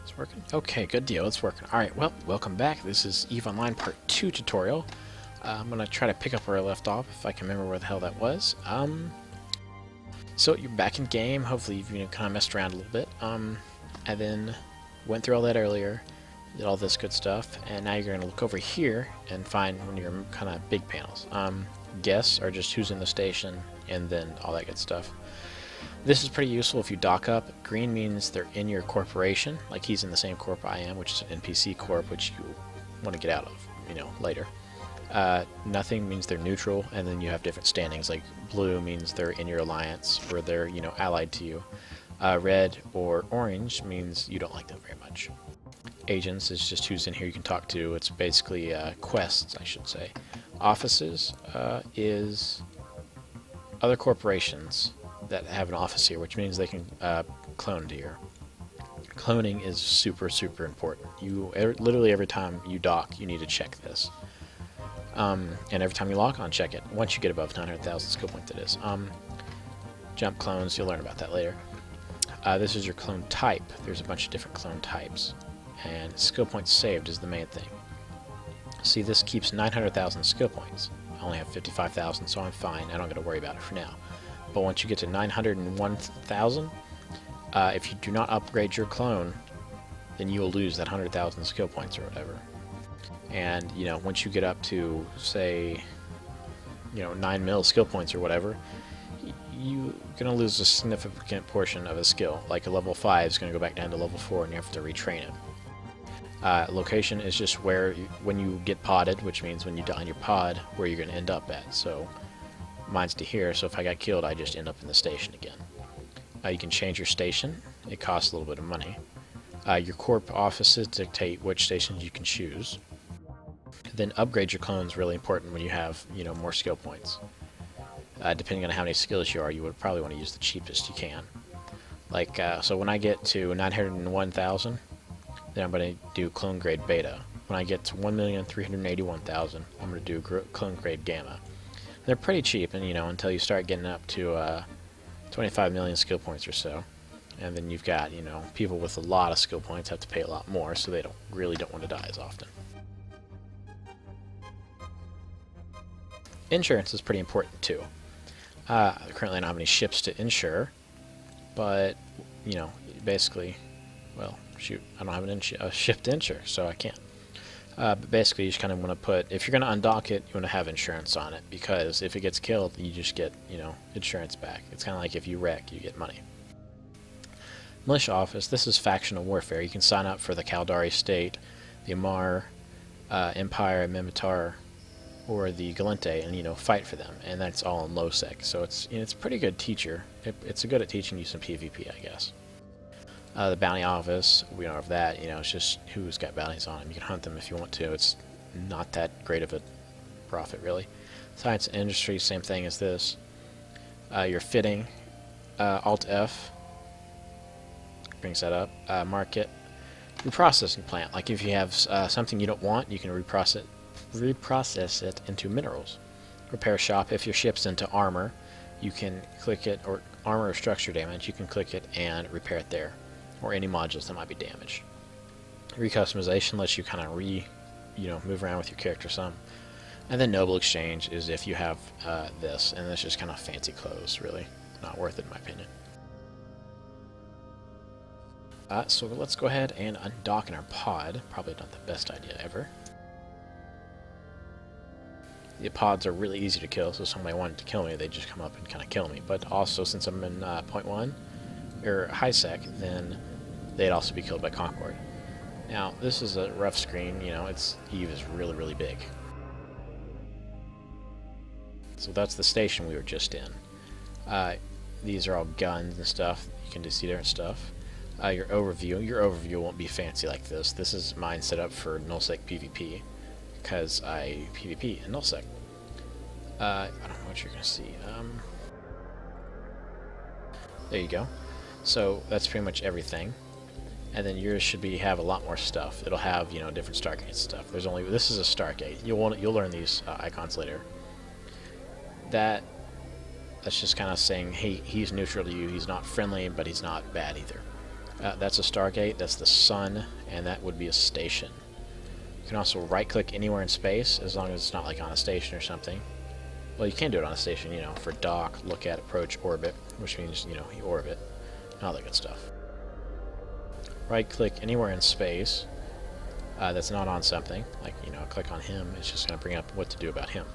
It's working? Okay, good deal. It's working. Alright, well, welcome back. This is EVE Online Part 2 tutorial. I'm going to try to pick up where I left off, if I can remember where the hell that was. So you're back in game. Hopefully you've kind of messed around a little bit. And then went through all that earlier, did all this good stuff, and now you're going to look over here and find one of your kind of big panels. Guess are just who's in the station, and then all that good stuff. This is pretty useful if you dock up. Green means they're in your corporation, like he's in the same corp I am, which is an NPC corp, which you want to get out of, later. Nothing means they're neutral, and then you have different standings, like blue means they're in your alliance, or they're, allied to you. Red or orange means you don't like them very much. Agents is just who's in here you can talk to. It's basically quests, I should say. Offices is other corporations that have an office here, which means they can clone to here. Cloning is super, super important. Literally every time you dock, you need to check this. And every time you log on, check it. Once you get above 900,000 skill point, that is. Jump clones, you'll learn about that later. This is your clone type. There's a bunch of different clone types. And skill points saved is the main thing. See, this keeps 900,000 skill points. I only have 55,000, so I'm fine. I don't got to worry about it for now. But once you get to 901,000, if you do not upgrade your clone, then you will lose that 100,000 skill points or whatever. And, once you get up to, say, 9 mil skill points or whatever, you're going to lose a significant portion of a skill. Like a level 5 is going to go back down to level 4 and you have to retrain it. Location is just when you get podded, which means when you die in your pod, where you're going to end up at. So mine's to here, so if I got killed, I just end up in the station again. You can change your station. It costs a little bit of money. Your corp offices dictate which stations you can choose. Then upgrade your clones, really important when you have more skill points. Depending on how many skills you are, you would probably want to use the cheapest you can. Like, so when I get to 901,000, then I'm going to do clone grade beta. When I get to 1,381,000, I'm going to do clone grade gamma. They're pretty cheap, and until you start getting up to 25 million skill points or so, and then you've got people with a lot of skill points have to pay a lot more, so they really don't want to die as often. Insurance is pretty important too. Currently I don't have any ships to insure, but basically, well, shoot, I don't have a ship to insure, so I can't. But basically, you just kind of want to put, if you're going to undock it, you want to have insurance on it, because if it gets killed, you just get, insurance back. It's kind of like if you wreck, you get money. Militia office, this is factional warfare. You can sign up for the Caldari State, the Amar, Empire, Mimitar, or the Galente, and fight for them, and that's all in low sec. So it's it's a pretty good teacher. It's good at teaching you some PvP, I guess. The bounty office, we don't have that. It's just who's got bounties on them. You can hunt them if you want to. It's not that great of a profit, really. Science and industry, same thing as this. Your fitting, Alt F brings that up. Market, reprocessing plant. Like if you have something you don't want, you can reprocess it into minerals. Repair shop, if your ship's into armor, you can click it, or armor or structure damage, you can click it and repair it there, or any modules that might be damaged. Recustomization lets you kind of move around with your character some. And then noble exchange is if you have this, and it's just kind of fancy clothes, really. Not worth it in my opinion. So let's go ahead and undock in our pod. Probably not the best idea ever. The pods are really easy to kill, so if somebody wanted to kill me, they just come up and kind of kill me. But also, since I'm in 0.1, or high sec, then they'd also be killed by Concord. Now, this is a rough screen, EVE is really, really big. So that's the station we were just in. These are all guns and stuff. You can just see different stuff. Your overview won't be fancy like this. This is mine set up for nullsec PvP, because I PvP in nullsec. I don't know what you're going to see. There you go. So that's pretty much everything. And then yours should have a lot more stuff. It'll have different Stargate stuff. This is a Stargate. You'll learn these icons later. That's just kind of saying, hey, he's neutral to you. He's not friendly, but he's not bad either. That's a Stargate, that's the sun, and that would be a station. You can also right-click anywhere in space, as long as it's not like on a station or something. Well, you can do it on a station, you know, for dock, look at, approach, orbit, which means, you know, you orbit, and all that good stuff. Right-click anywhere in space that's not on something, like, you know, click on him, it's just going to bring up what to do about him.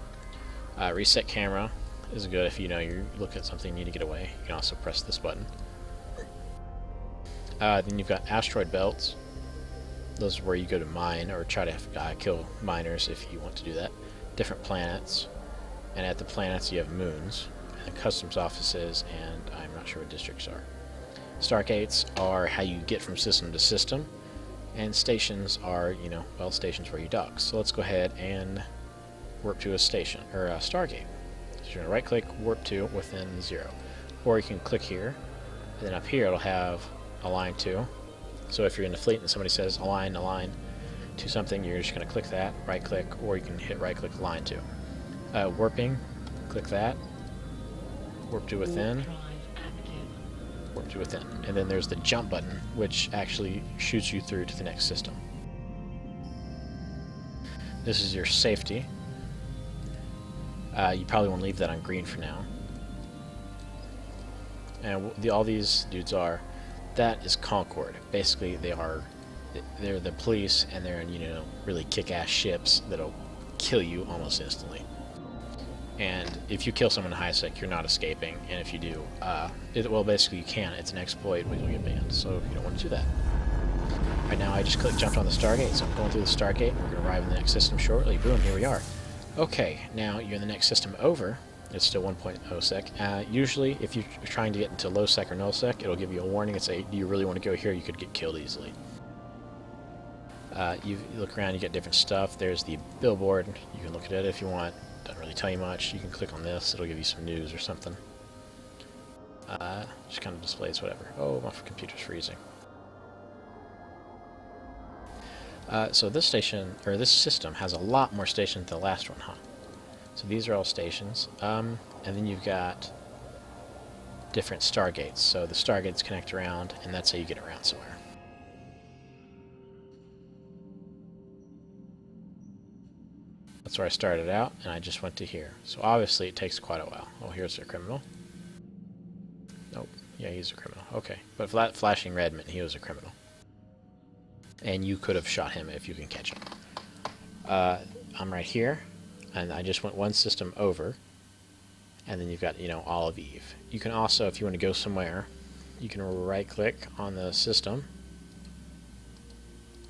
Reset camera is good if you know you look at something, you need to get away. You can also press this button. Then you've got asteroid belts. Those are where you go to mine or try to kill miners if you want to do that. Different planets, and at the planets you have moons, and customs offices, and I'm not sure what districts are. Stargates are how you get from system to system, and stations are, you know, well, stations where you dock. So let's go ahead and warp to a station, or a Stargate. So you're going to right click, warp to within 0. Or you can click here, and then up here it'll have align to. So if you're in the fleet and somebody says align to something, you're just going to click that, right click, or you can hit right click align to. Warping, click that, warp to within, warp to within. And then there's the jump button, which actually shoots you through to the next system. This is your safety. You probably want to leave that on green for now. And all these dudes are, that is Concord. Basically, they're the police, and they're in, you know, really kick-ass ships that'll kill you almost instantly. And if you kill someone in high sec, you're not escaping. And if you do, well, basically you can. It's an exploit, but you'll get banned. So you don't want to do that. Right now, I just jumped on the Stargate, so I'm going through the Stargate. We're going to arrive in the next system shortly. Boom, here we are. Okay, now you're in the next system over. It's still 1.0 sec. Usually, if you're trying to get into low sec or null sec, it'll give you a warning and say, do you really want to go here? You could get killed easily. You look around, you get different stuff. There's the billboard. You can look at it if you want. Doesn't really tell you much. You can click on this. It'll give you some news or something. Just kind of displays whatever. Oh, my computer's freezing. So this station, or this system, has a lot more stations than the last one, huh? So these are all stations, and then you've got different Stargates. So the Stargates connect around, and that's how you get around somewhere. That's where I started out, and I just went to here. So obviously it takes quite a while. Oh, here's a criminal. Nope. Yeah, he's a criminal. Okay. But that flashing red meant he was a criminal. And you could have shot him if you can catch him. I'm right here. And I just went one system over, and then you've got, you know, Olive Eve. You can also, if you want to go somewhere, you can right-click on the system,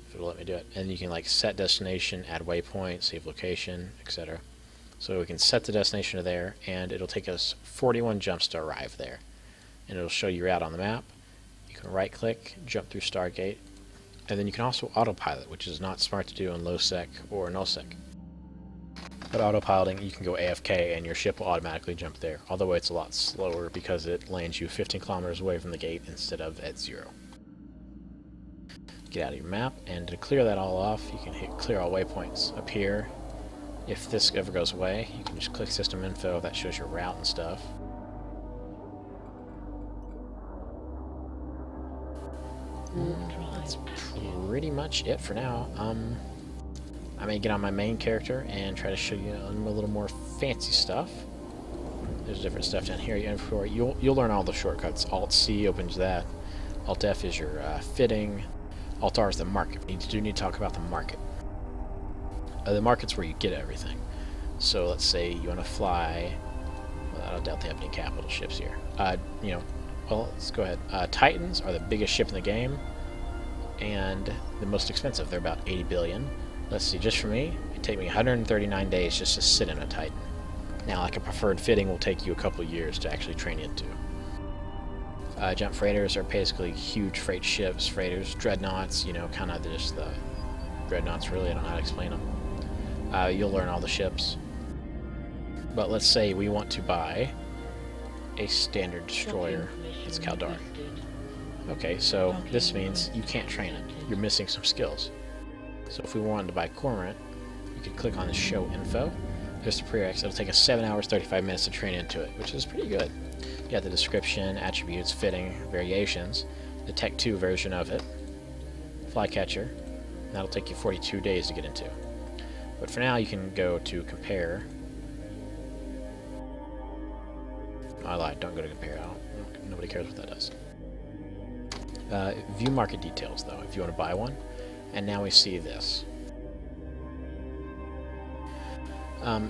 if it'll let me do it, and you can like set destination, add waypoint, save location, etc. So we can set the destination to there, and it'll take us 41 jumps to arrive there, and it'll show you out on the map. You can right-click, jump through Stargate, and then you can also autopilot, which is not smart to do in low sec or null sec. But autopiloting, you can go AFK and your ship will automatically jump there, although it's a lot slower because it lands you 15 kilometers away from the gate instead of at 0. Get out of your map, and to clear that all off, you can hit clear all waypoints. Up here, if this ever goes away, you can just click system info, that shows your route and stuff. That's pretty much it for now. I may get on my main character and try to show you a little more fancy stuff. There's different stuff down here. You'll learn all the shortcuts. Alt-C opens that. Alt-F is your fitting. Alt-R is the market. We do need to talk about the market. The market's where you get everything. So let's say you want to fly. Well, I don't doubt they have any capital ships here. Well, let's go ahead. Titans are the biggest ship in the game, and the most expensive. They're about 80 billion. Let's see, just for me, it'd take me 139 days just to sit in a Titan. Now, like a preferred fitting will take you a couple of years to actually train into. Jump freighters are basically huge freight ships, freighters, dreadnoughts, you know, kind of just the dreadnoughts, really, I don't know how to explain them. You'll learn all the ships. But let's say we want to buy a standard destroyer. It's Caldari. Okay, so this means you can't train it. You're missing some skills. So if we wanted to buy Cormorant, you could click on the show info. There's the prereqs. It'll take us 7 hours, 35 minutes to train into it, which is pretty good. You got the description, attributes, fitting, variations. the Tech 2 version of it, Flycatcher. That'll take you 42 days to get into. But for now, you can go to compare. I lied. Don't go to compare. Nobody cares what that does. View market details, though, if you want to buy one. And now we see this.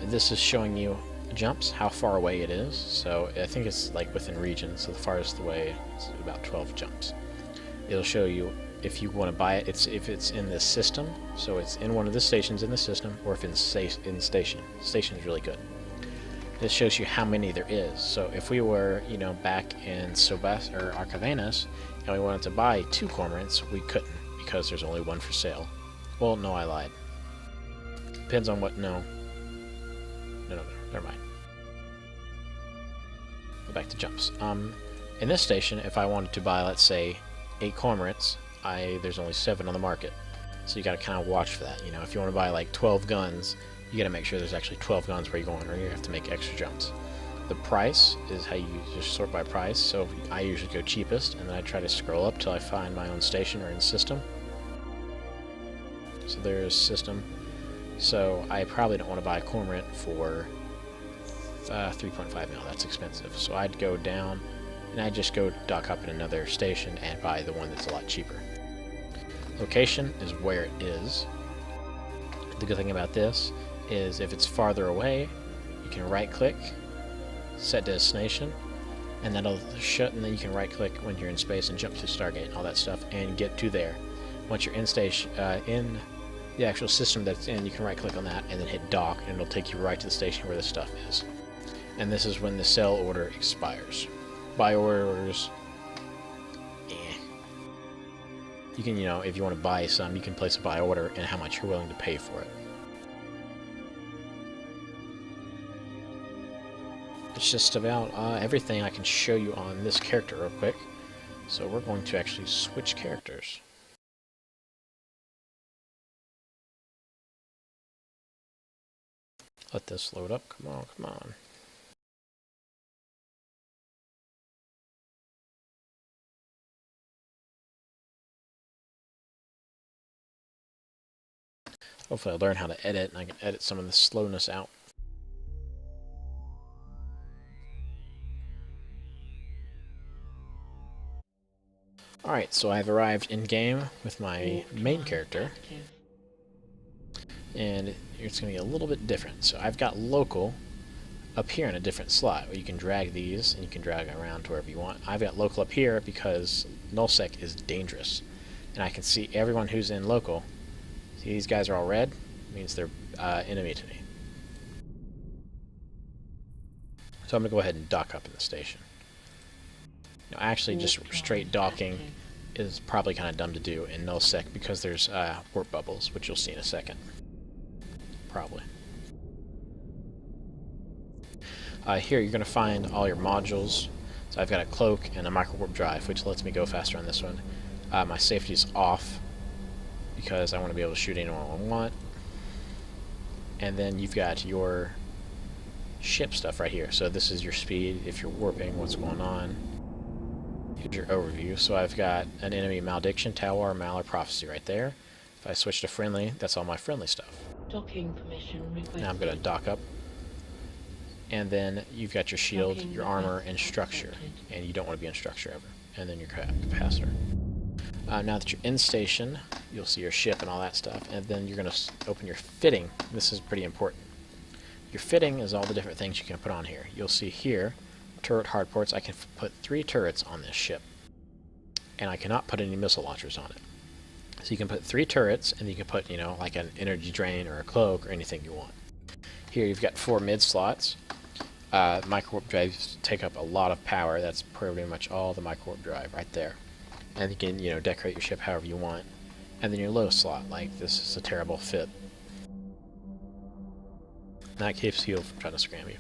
This is showing you jumps, how far away it is. So I think it's like within region. So the farthest away is about 12 jumps. It'll show you if you want to buy it. If it's in this system, so it's in one of the stations in the system, or if it's in station. Station is really good. This shows you how many there is. So if we were, back in Sobas or Arcavenas, and we wanted to buy 2 cormorants, we couldn't because there's only one for sale. Well, no, I lied. Depends on what. No, never mind. Go back to jumps. In this station, if I wanted to buy, let's say, 8 cormorants, there's only 7 on the market. So you got to kind of watch for that. If you want to buy like 12 guns, you got to make sure there's actually 12 guns where you're going, or you have to make extra jumps. The price is how you just sort by price. So I usually go cheapest, and then I try to scroll up till I find my own station or in system. So there's system. So I probably don't want to buy a cormorant for 3.5 mil. That's expensive. So I'd go down, and I'd just go dock up in another station and buy the one that's a lot cheaper. Location is where it is. The good thing about this is if it's farther away, you can right-click, set destination, and that'll shut, and then you can right-click when you're in space and jump to Stargate and all that stuff and get to there. Once you're in station, in the actual system that's in, you can right-click on that and then hit dock, and it'll take you right to the station where the stuff is. And this is when the sell order expires. Buy orders, you can, if you want to buy some, you can place a buy order and how much you're willing to pay for it. It's just about everything I can show you on this character real quick. So we're going to actually switch characters. Let this load up. Come on, come on. Hopefully I'll learn how to edit, and I can edit some of the slowness out. Alright, so I've arrived in-game with my main character, and it's going to be a little bit different. So I've got local up here in a different slot, where you can drag these, and you can drag around to wherever you want. I've got local up here because nullsec is dangerous, and I can see everyone who's in local. See, these guys are all red, means they're enemy to me. So I'm going to go ahead and dock up in the station. Now, actually, just straight docking is probably kind of dumb to do in nullsec because there's warp bubbles, which you'll see in a second. Probably. Here you're going to find all your modules. So I've got a cloak and a micro warp drive, which lets me go faster on this one. My safety's off because I want to be able to shoot anyone I want. And then you've got your ship stuff right here. So this is your speed, if you're warping, what's going on. Here's your overview. So I've got an enemy malediction, Tawar, Mal, or Prophecy right there. If I switch to friendly, that's all my friendly stuff. Docking permission requested. Now I'm going to dock up. And then you've got your shield, Docking your armor, and structure. accepted. And you don't want to be in structure ever. And then your capacitor. Now that you're in station, you'll see your ship and all that stuff. And then you're going to open your fitting. This is pretty important. Your fitting is all the different things you can put on here. You'll see here, turret hardports. I can put 3 turrets on this ship. And I cannot put any missile launchers on it. So you can put 3 turrets, and you can put, like an energy drain or a cloak or anything you want. Here you've got 4 mid slots. Micro warp drives take up a lot of power. That's pretty much all the micro warp drive right there. And you can, decorate your ship however you want. And then your low slot, like this is a terrible fit. That keeps you from trying to scram you.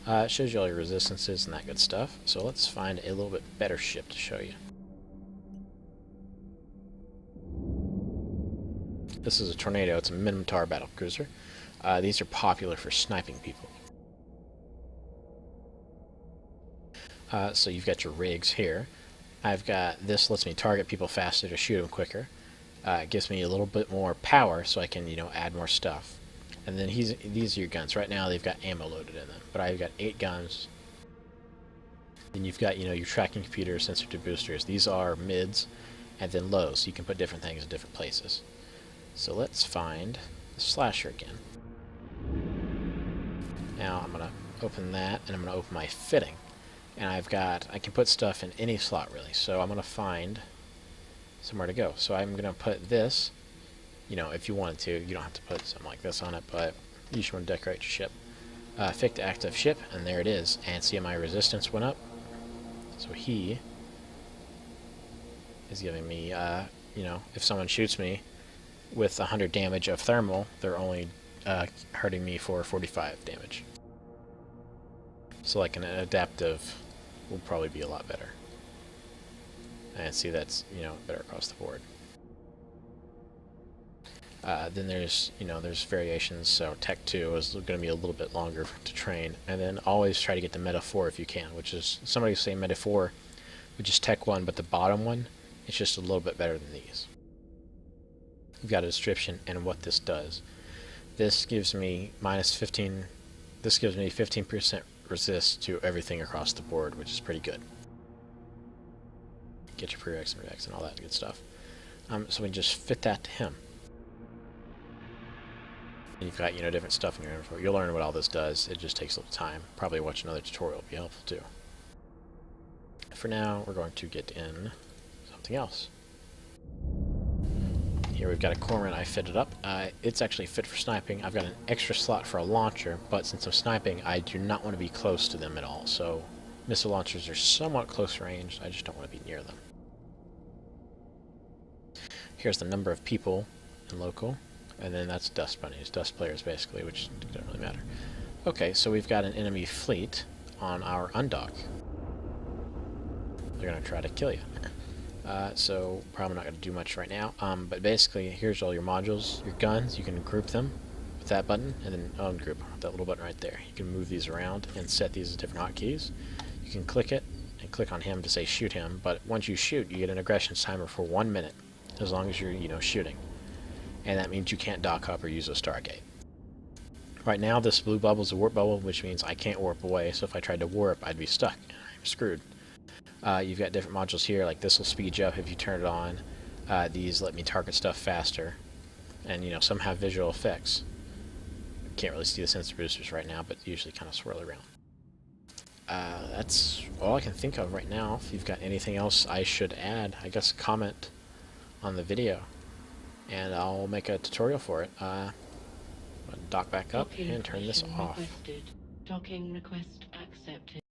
It shows you all your resistances and that good stuff. So let's find a little bit better ship to show you. This is a Tornado. It's a Minotaur battle cruiser. These are popular for sniping people. So you've got your rigs here. I've got this lets me target people faster to shoot them quicker. It gives me a little bit more power so I can, add more stuff. And then these are your guns. Right now they've got ammo loaded in them, but I've got 8 guns. Then you've got, your tracking computer, sensor to boosters. These are mids, and then lows. So you can put different things in different places. So let's find the slasher again. Now I'm gonna open that, and I'm gonna open my fitting. And I can put stuff in any slot really. So I'm gonna find somewhere to go. So I'm gonna put this. If you wanted to, you don't have to put something like this on it, but you just want to decorate your ship. Pick active ship, and there it is. And see my resistance went up. So he is giving me, if someone shoots me with 100 damage of thermal, they're only hurting me for 45 damage. So like an adaptive will probably be a lot better. And see, that's, better across the board. Then there's variations, so Tech 2 is going to be a little bit longer to train. And then always try to get to Meta 4 if you can, which is, somebody say Meta 4, which is Tech 1, but the bottom one, it's just a little bit better than these. You've got a description and what this does. This gives me this gives me 15% resist to everything across the board, which is pretty good. Get your prereqs and reacts and all that good stuff. So we just fit that to him. And you've got, different stuff in your inventory. You'll learn what all this does. It just takes a little time. Probably watch another tutorial will be helpful too. For now, we're going to get in something else. Here we've got a cormorant I fitted up. It's actually fit for sniping. I've got an extra slot for a launcher, but since I'm sniping, I do not want to be close to them at all. So missile launchers are somewhat close range. I just don't want to be near them. Here's the number of people in local. And then that's dust bunnies, dust players basically, which don't really matter. Okay, so we've got an enemy fleet on our undock. They're going to try to kill you. So probably not going to do much right now. But basically, here's all your modules, your guns. You can group them with that button, and then ungroup that little button right there. You can move these around and set these as different hotkeys. You can click it and click on him to say shoot him. But once you shoot, you get an aggression timer for 1 minute, as long as you're shooting. And that means you can't dock up or use a Stargate. Right now, this blue bubble is a warp bubble, which means I can't warp away, so if I tried to warp, I'd be stuck. I'm screwed. You've got different modules here, like this will speed you up if you turn it on. These let me target stuff faster. And, some have visual effects. Can't really see the sensor boosters right now, but usually kind of swirl around. That's all I can think of right now. If you've got anything else I should add, I guess comment on the video. And I'll make a tutorial for it. Dock back up and turn this off. Docking request accepted.